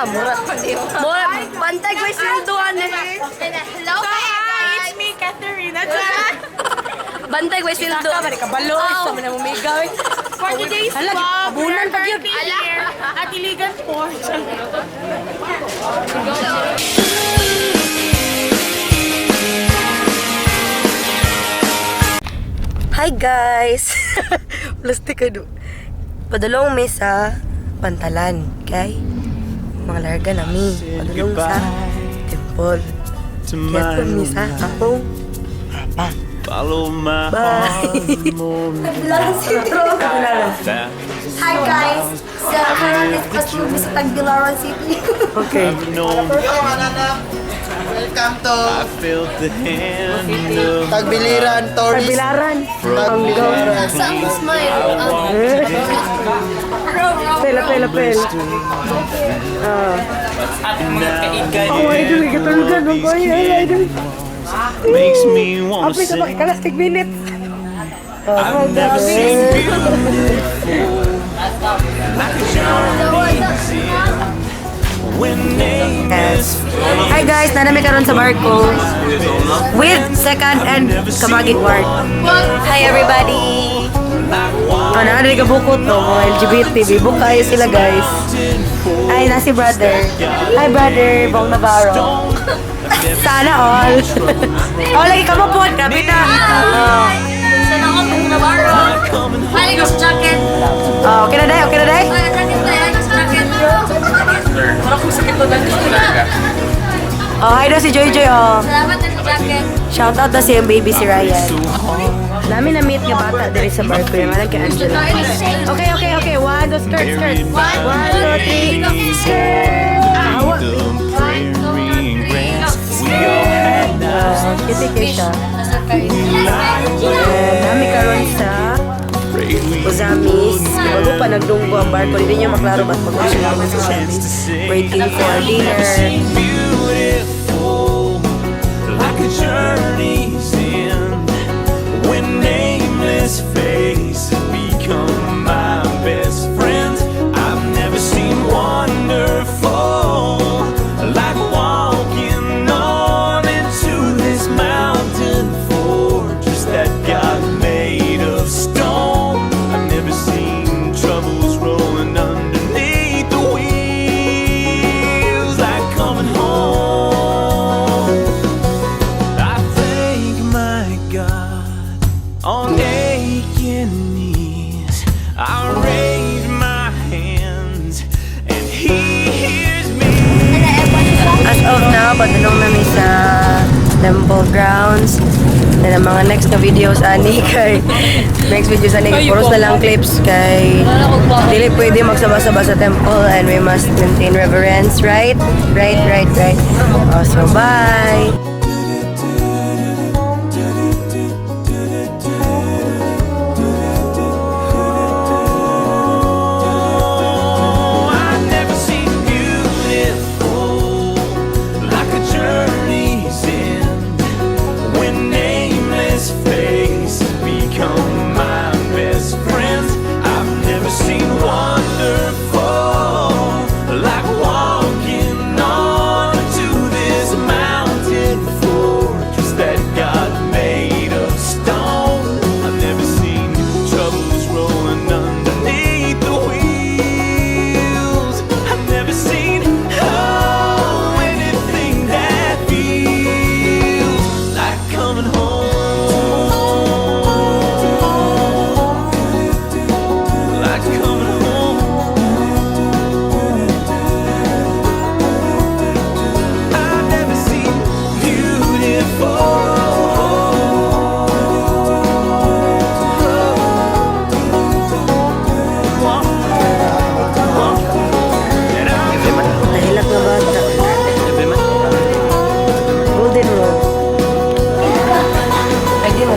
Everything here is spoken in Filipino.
mura. Mura, pantay ko isilduhan eh. Hello, guys! It's me, Katerina. Bantay ko isildo. Kabalo, isa mo na umigaw. For today's vlog, we abunan are pa yun. currently here at Iligan Port. Hi guys! Plastic ka do. Padulong mi sa Pantalan, kay mga larga nami. Padulong sa temple. Kaya po mi sa akong harapan. Follow my Bye! Hi, guys! So, currently, kasi sa Tagbilaran City. Okay. Welcome to I felt the hand of Tagbiliran Tourist. Pagbilaran. Ang ligaw. Saan mo smile? Pel. Oh, idol. Ikatulugan mo ko yun, idol. makes me wanna Apis na sing. ka 6 minutes. I've never seen beautiful like a journey when nameless. Hi guys, nanami karon sa barko with second and Kamagit Ward. Hi everybody. Naaday ka bukot to, mga LGBT. Bibok kayo sila guys. Ay, nasi brother. Hi brother, Bong Navarro. Sana all. Oh, lagi ka mo po. Grabe na. Sana ako kung Navarro. Hali ko sa jacket. Oh, okay na day, okay na day. Ay, jacket tayo. Hali ko sa jacket. Parang kung sakit to lang. Oh, hi daw si Joy Joy, oh. Salamat din sa jacket. Shout out na si yung baby si Ryan. Namin na-meet nga bata diri sa barko yung alam kay Angela. Okay. 1, 2, skirt. 1, 2, 3, skirt. Awa. The prairie grass we all had nights. Kitty Keisha. Nami karon sa Uzamis. Bago pa nagdunggo ang barko, hindi niya maklaro ba't mag-usin naman sa Uzamis. Waiting for dinner. Beautiful like a journey's end when nameless faces become my best friends. I've never seen wonderful like walking on into this mountain fortress that God made of stone. I've never seen troubles rolling underneath the wheels like coming home. I thank my God on aching knees. I raise my hands and He hears me. As of now, padulong namin sa temple grounds. Na mga next na videos ani kay next videos ani puros na lang clips kay dili pwede magsaba-saba sa temple and we must maintain reverence, right? Right. Oh, so bye. I've never seen beautiful like a journey's end when nameless faces become my best friends. I've never seen wonderful like walking on to this mountain fortress that God made of stone. I've never seen troubles rolling underneath the wheels. I've never seen anything that feels like coming home. Like coming home. I've never seen beautiful. Nahilak na bata. Golden Road. Ay, di mo.